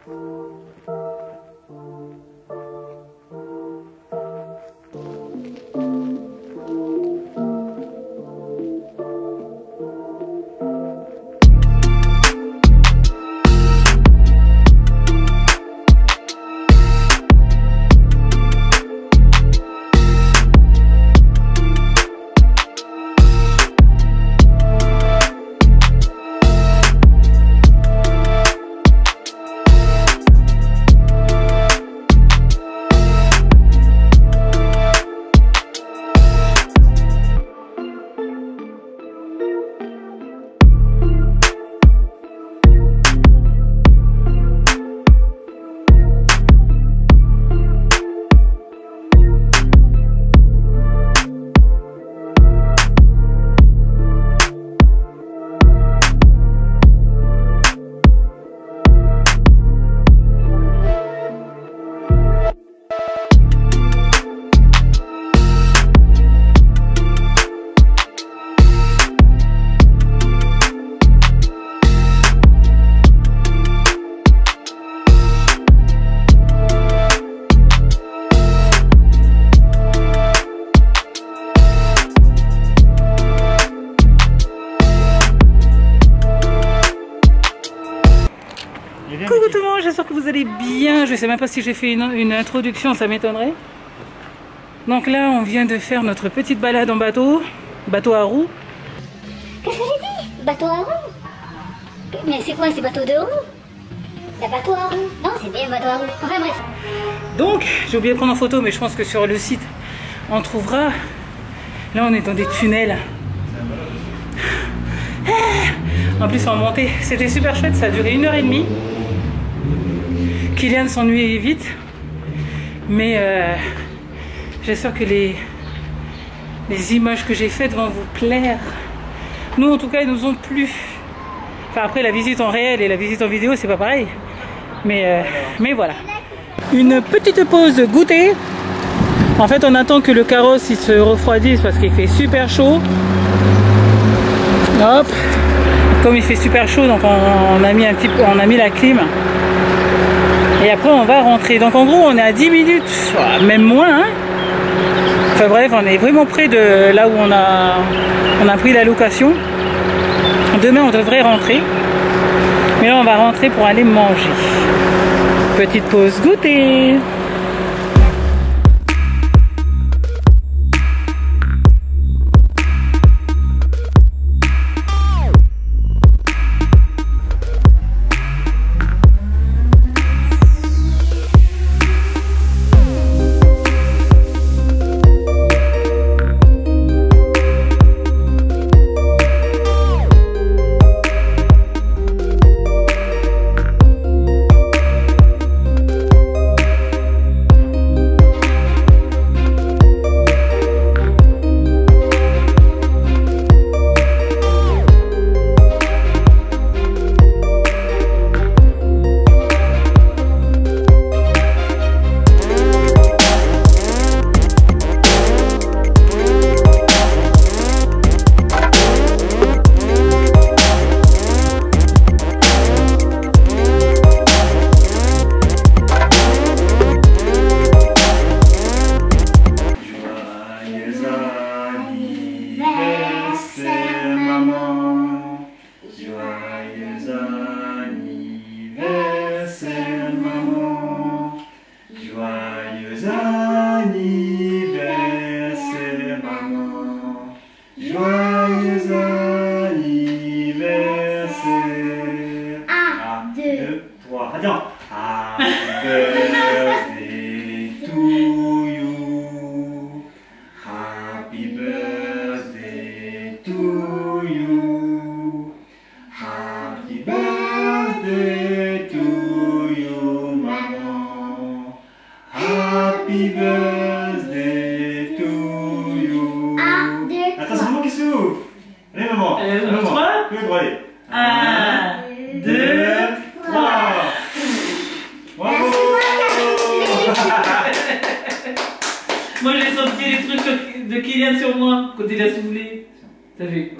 Coucou tout le monde, j'espère que vous allez bien. Je ne sais même pas si j'ai fait une introduction, ça m'étonnerait. Donc là, on vient de faire notre petite balade en bateau. Bateau à roues. Qu'est-ce que j'ai dit? Bateau à roues? Mais c'est quoi ces bateaux de roues? La bateau à roues? Non, c'est bien bateau à roues. Enfin bref. Donc, j'ai oublié de prendre en photo, mais je pense que sur le site, on trouvera. Là, on est dans des tunnels. En plus, en montée, c'était super chouette, ça a duré 1h30. Kylian s'ennuyait vite, mais j'espère que les images que j'ai faites vont vous plaire. Nous, en tout cas, ils nous ont plu. Enfin, après, la visite en réel et la visite en vidéo, c'est pas pareil. Mais voilà. Une petite pause goûter. En fait, on attend que le carrosse il se refroidisse parce qu'il fait super chaud. Hop. Comme il fait super chaud, donc on a mis la clim. Et après on va rentrer. Donc en gros on est à 10 minutes, même moins. Hein. Enfin bref, on est vraiment près de là où on a pris la location. Demain on devrait rentrer. Mais là on va rentrer pour aller manger. Petite pause goûter. Moi j'ai senti les trucs de Kylian sur moi quand il a soufflé. T'as vu?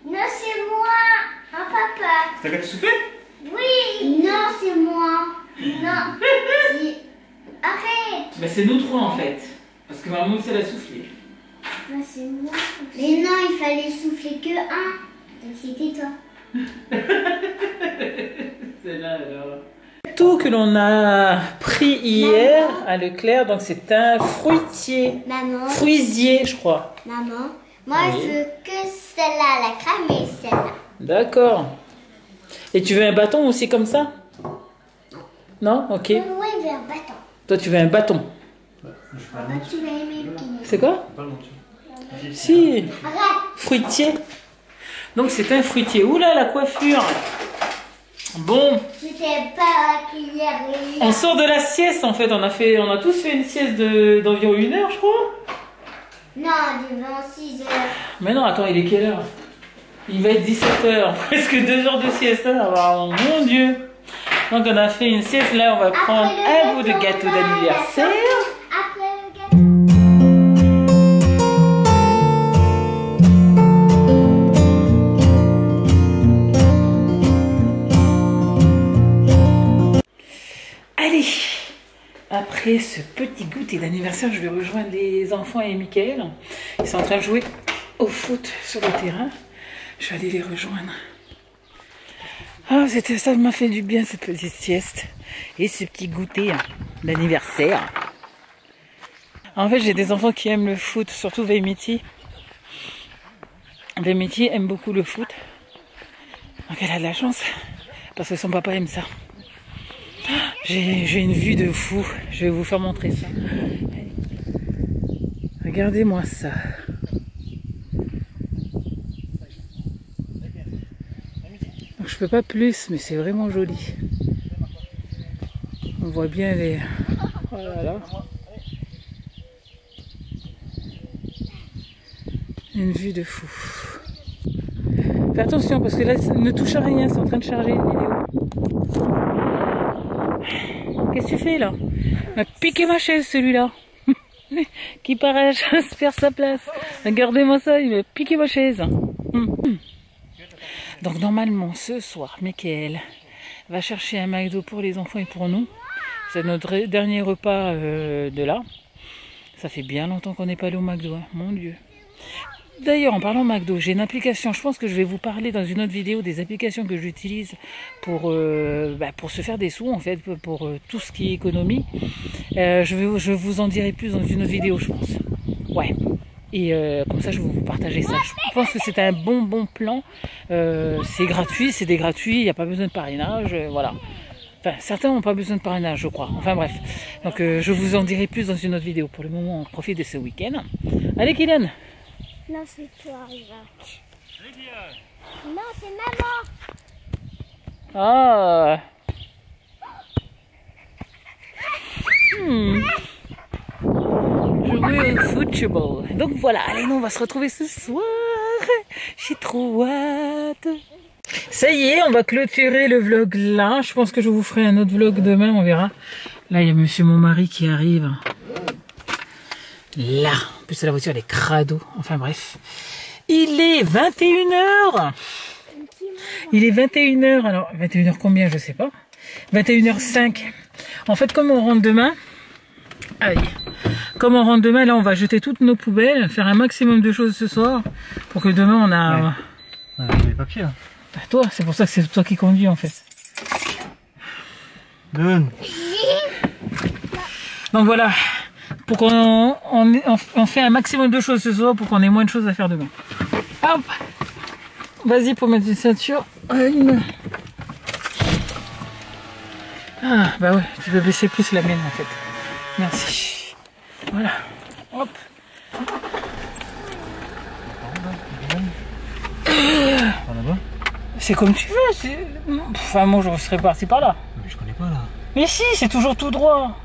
Non, c'est moi, un papa. T'as qu'à te souffler? Oui. Non, c'est moi. Ben, c'est nous trois en fait. Parce que maman aussi elle a soufflé. Moi, c'est moi. Mais non, il fallait souffler que un. Donc c'était toi. C'est là alors. Tout que l'on a pris hier à Leclerc, donc c'est un fruitier. Maman. Fruisier, je crois. Maman. Moi, Oui. je veux que celle-là, la crème et celle-là. D'accord. Et tu veux un bâton aussi comme ça? Non? Ok. Oui, je veux un bâton. Toi, tu veux un bâton. Tu vas aimer le kiné. C'est quoi? Si. Arrête. Fruitier. Donc c'est un fruitier. Oula, la coiffure. Bon, J'étais pas hier. on sort de la sieste en fait. On a tous fait une sieste d'environ 1 heure, je crois. Non, du 26 heures. Mais non, attends, il est quelle heure? Il va être 17h. Presque 2 heures de sieste. Hein. Oh, mon Dieu. Donc on a fait une sieste. Là, on va prendre un bout de gâteau d'anniversaire. Après le gâteau. Allez, après ce petit goûter d'anniversaire, je vais rejoindre les enfants et Mickaël. Ils sont en train de jouer au foot sur le terrain. Je vais aller les rejoindre. Ah, ça m'a fait du bien cette petite sieste et ce petit goûter d'anniversaire. En fait, j'ai des enfants qui aiment le foot, surtout Veimiti. Veimiti aime beaucoup le foot. Donc elle a de la chance parce que son papa aime ça. J'ai une vue de fou. Je vais vous faire montrer ça. Regardez-moi ça. Donc, je peux pas plus, mais c'est vraiment joli. On voit bien les... Oh là là. Une vue de fou. Fais attention parce que là, ne touche à rien. C'est en train de charger une vidéo. Qu'est-ce que tu fais là? Il m'a piqué ma chaise celui-là. Qui paraît à faire sa place. Regardez-moi ça, il m'a piqué ma chaise. Donc normalement ce soir, Mickaël va chercher un McDo pour les enfants et pour nous. C'est notre dernier repas de là. Ça fait bien longtemps qu'on n'est pas allé au McDo, hein. Mon Dieu. D'ailleurs, en parlant McDo, j'ai une application, je pense que je vais vous parler dans une autre vidéo des applications que j'utilise pour se faire des sous, en fait, pour tout ce qui est économie. Je vous en dirai plus dans une autre vidéo, je pense. Ouais. Et comme ça, je vais vous partager ça. Je pense que c'est un bon plan. C'est gratuit, c'est des gratuits, il n'y a pas besoin de parrainage, voilà. Enfin, certains n'ont pas besoin de parrainage, je crois. Enfin bref. Donc, je vous en dirai plus dans une autre vidéo. Pour le moment, on profite de ce week-end. Allez, Kylian. Non, c'est toi, Riva. Non, c'est maman. Ah. Jouer au football. Donc voilà, allez, nous on va se retrouver ce soir. J'ai trop hâte. Ça y est, on va clôturer le vlog là. Je pense que je vous ferai un autre vlog demain, on verra. Là, il y a monsieur mon mari qui arrive. Là, en plus la voiture elle est crado. Enfin bref. Il est 21h. Il est 21h. Alors, 21h combien, je sais pas. 21h05. En fait, comme on rentre demain... Aïe. Comme on rentre demain, là, on va jeter toutes nos poubelles, faire un maximum de choses ce soir, pour que demain, on a... Ouais. Les papiers, là. Bah, toi, c'est pour ça que c'est toi qui conduis, en fait. Donne. Donc voilà. Pour qu'on on fait un maximum de choses ce soir, pour qu'on ait moins de choses à faire demain. Hop. Vas-y, pour mettre une ceinture. Ah, bah ouais, tu peux baisser plus la mienne, en fait. Merci. Voilà. Hop. Par là-bas. C'est comme tu veux. Enfin, moi, je serais parti par là. Mais je connais pas là. Mais si, c'est toujours tout droit.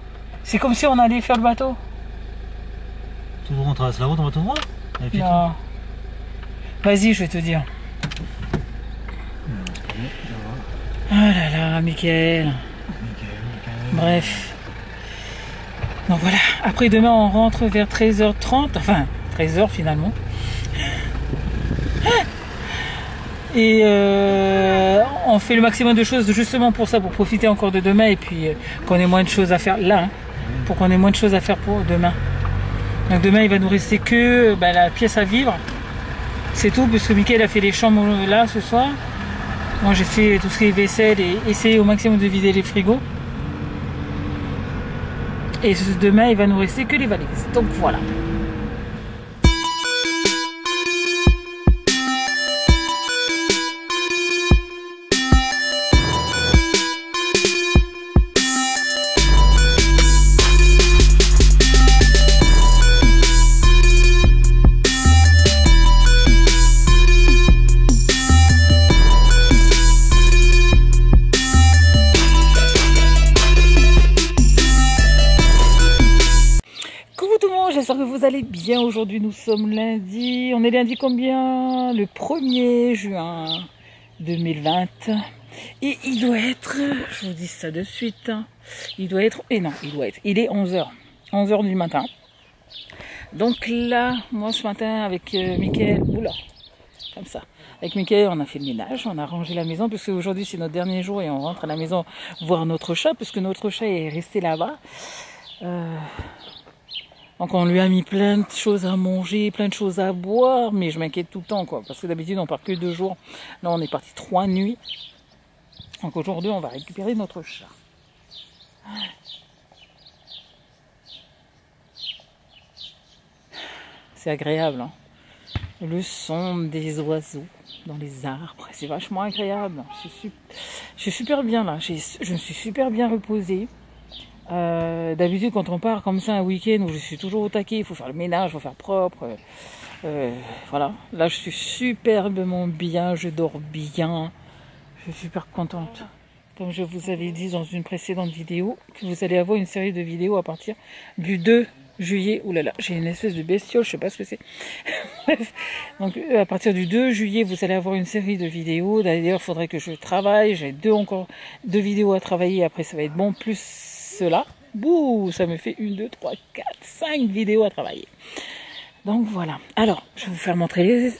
C'est comme si on allait faire le bateau. Tout droit, on traverse la route, on va tout droit. Et puis Non. Vas-y, je vais te dire. Oh là là, Mickaël. Bref. Donc voilà, après demain on rentre vers 13h30, enfin 13h finalement. Et on fait le maximum de choses justement pour ça, pour profiter encore de demain et puis qu'on ait moins de choses à faire là. Hein. pour qu'on ait moins de choses à faire pour demain. Donc demain il va nous rester que la pièce à vivre. C'est tout, puisque Mickaël a fait les chambres là ce soir. Moi j'ai fait tout ce qui est vaisselle et essayer au maximum de vider les frigos. Et demain il va nous rester que les valises. Donc voilà. J'espère que vous allez bien. Aujourd'hui nous sommes lundi. On est lundi combien? Le 1er juin 2020. Et il doit être, je vous dis ça de suite, il doit être, il est 11h. 11h du matin. Donc là, moi ce matin avec Mickaël, comme ça. Avec Mickaël, on a fait le ménage, on a rangé la maison, puisque aujourd'hui c'est notre dernier jour et on rentre à la maison voir notre chat, puisque notre chat est resté là-bas. Donc on lui a mis plein de choses à manger, plein de choses à boire, mais je m'inquiète tout le temps, quoi, parce que d'habitude on part que 2 jours. Là on est parti 3 nuits. Donc aujourd'hui on va récupérer notre chat. C'est agréable, hein. Le son des oiseaux dans les arbres, c'est vachement agréable. Je suis super bien là, je me suis super bien reposée. D'habitude quand on part comme ça un week-end où je suis toujours au taquet, il faut faire le ménage, il faut faire propre, voilà, là je suis superbement bien, je dors bien, je suis super contente. Comme je vous avais dit dans une précédente vidéo, que vous allez avoir une série de vidéos à partir du 2 juillet, oulala, j'ai une espèce de bestiole, je sais pas ce que c'est. Bref, donc à partir du 2 juillet, vous allez avoir une série de vidéos. D'ailleurs, il faudrait que je travaille, j'ai encore deux vidéos à travailler, après ça va être bon, plus cela, bouh, ça me fait 1, 2, 3, 4, 5 vidéos à travailler. Donc voilà. Alors, je vais vous faire montrer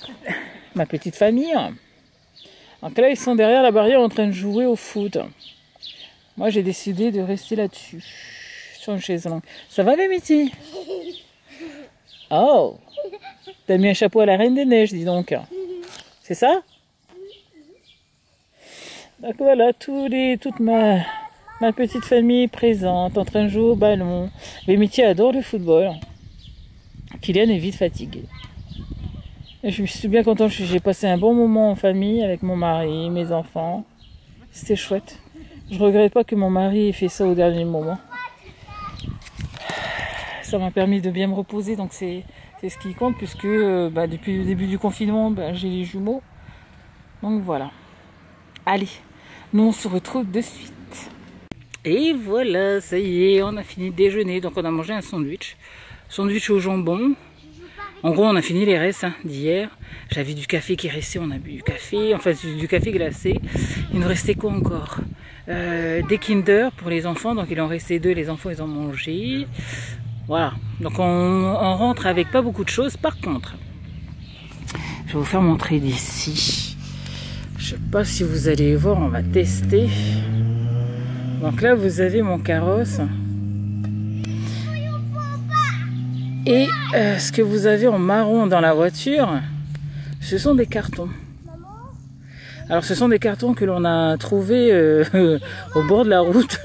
ma petite famille. Donc là, ils sont derrière la barrière en train de jouer au foot. Moi, j'ai décidé de rester là-dessus, sur une chaise longue. Ça va, Mimiti? Oh, t'as mis un chapeau à la Reine des Neiges, dis donc. C'est ça? Donc voilà, toute ma petite famille présente, en train de jouer au ballon. Mimiti adore le football. Kylian est vite fatigué. Et je suis bien contente, j'ai passé un bon moment en famille avec mon mari, mes enfants. C'était chouette. Je regrette pas que mon mari ait fait ça au dernier moment. Ça m'a permis de bien me reposer, donc c'est ce qui compte, puisque depuis le début du confinement, j'ai les jumeaux. Donc voilà. Allez, nous on se retrouve de suite. Et voilà, ça y est, on a fini de déjeuner. Donc on a mangé un sandwich au jambon. En gros, on a fini les restes d'hier. J'avais du café qui restait, on a bu du café, enfin du café glacé. Il nous restait quoi encore? Des Kinder pour les enfants, donc il en restait 2, les enfants ils ont mangé. Voilà, donc on rentre avec pas beaucoup de choses. Par contre, je vais vous faire montrer d'ici. Je sais pas si vous allez voir, on va tester. Donc là, vous avez mon carrosse. Et ce que vous avez en marron dans la voiture, ce sont des cartons. Alors ce sont des cartons que l'on a trouvés au bord de la route.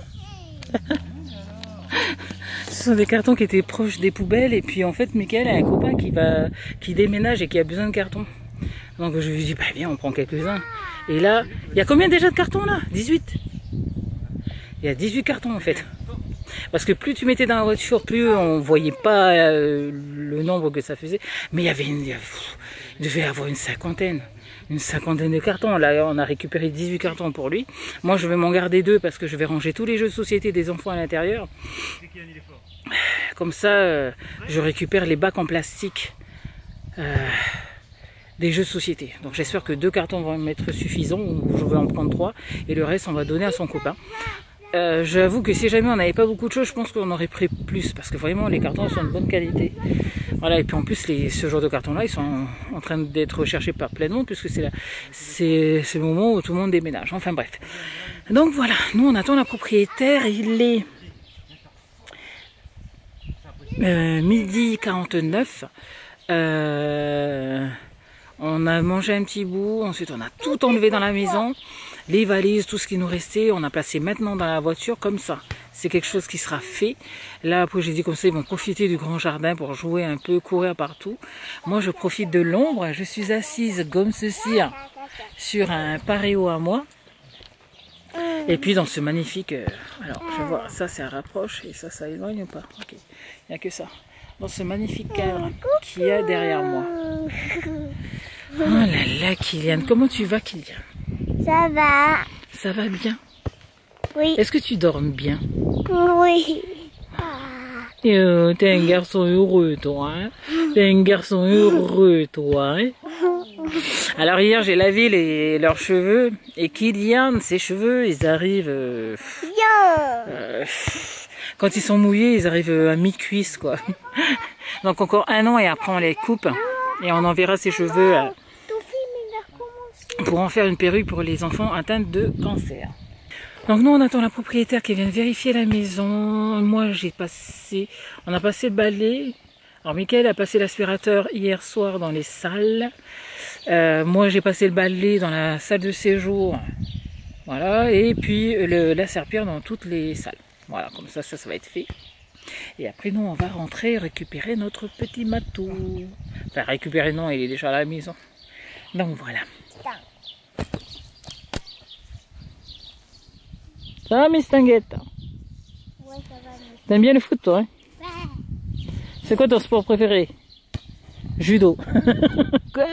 Ce sont des cartons qui étaient proches des poubelles. Et puis en fait, Mickaël a un copain qui déménage et qui a besoin de cartons. Donc je lui dis, bah viens, on prend quelques-uns. Et là, il y a combien déjà de cartons là? 18. Il y a 18 cartons en fait. Parce que plus tu mettais dans la voiture, plus on voyait pas le nombre que ça faisait. Mais il devait y avoir une cinquantaine de cartons. Là, on a récupéré 18 cartons pour lui. Moi, je vais m'en garder 2 parce que je vais ranger tous les jeux de société des enfants à l'intérieur. Comme ça, je récupère les bacs en plastique des jeux de société. Donc j'espère que 2 cartons vont m'être suffisants, ou je vais en prendre 3. Et le reste, on va donner à son copain. J'avoue que si jamais on n'avait pas beaucoup de choses, je pense qu'on aurait pris plus, parce que vraiment les cartons sont de bonne qualité. Voilà, et puis en plus ce genre de cartons là, ils sont en train d'être recherchés par plein de monde, puisque c'est le moment où tout le monde déménage. Enfin bref. Donc voilà, nous on attend la propriétaire, il est Midi 49. On a mangé un petit bout, ensuite on a tout enlevé dans la maison, les valises, tout ce qui nous restait, on a placé maintenant dans la voiture comme ça. C'est quelque chose qui sera fait. Là, après j'ai dit comme ça, ils vont profiter du grand jardin pour jouer un peu, courir partout. Moi, je profite de l'ombre, je suis assise comme ceci sur un paréo à moi. Et puis dans ce magnifique... alors, je vois, ça c'est un rapproche et ça éloigne ou pas? Ok, il n'y a que ça. Dans ce magnifique cadre qu'il y a derrière moi. Oh là là, Kylian, comment tu vas, Kylian? Ça va. Ça va bien? Oui. Est-ce que tu dors bien? Oui. T'es un garçon heureux, toi. Hein? T'es un garçon heureux, toi. Hein? Alors hier, j'ai lavé leurs cheveux. Et Kylian, ses cheveux, ils arrivent... quand ils sont mouillés, ils arrivent à mi-cuisse, quoi. Donc encore 1 an et après on les coupe. Et on enverra ses cheveux pour en faire une perruque pour les enfants atteints de cancer. Donc nous on attend la propriétaire qui vient vérifier la maison. Moi on a passé le balai. Alors Mickaël a passé l'aspirateur hier soir dans les salles. Moi j'ai passé le balai dans la salle de séjour. Voilà, et puis la serpillère dans toutes les salles. Voilà, comme ça va être fait. Et après nous on va rentrer récupérer notre petit matou. Enfin récupérer non, il est déjà à la maison. Donc voilà. Ça va, Miss Tinguette? Ouais, ça va. T'aimes bien le foot, toi, hein? Ouais. C'est quoi ton sport préféré? Judo. Quoi?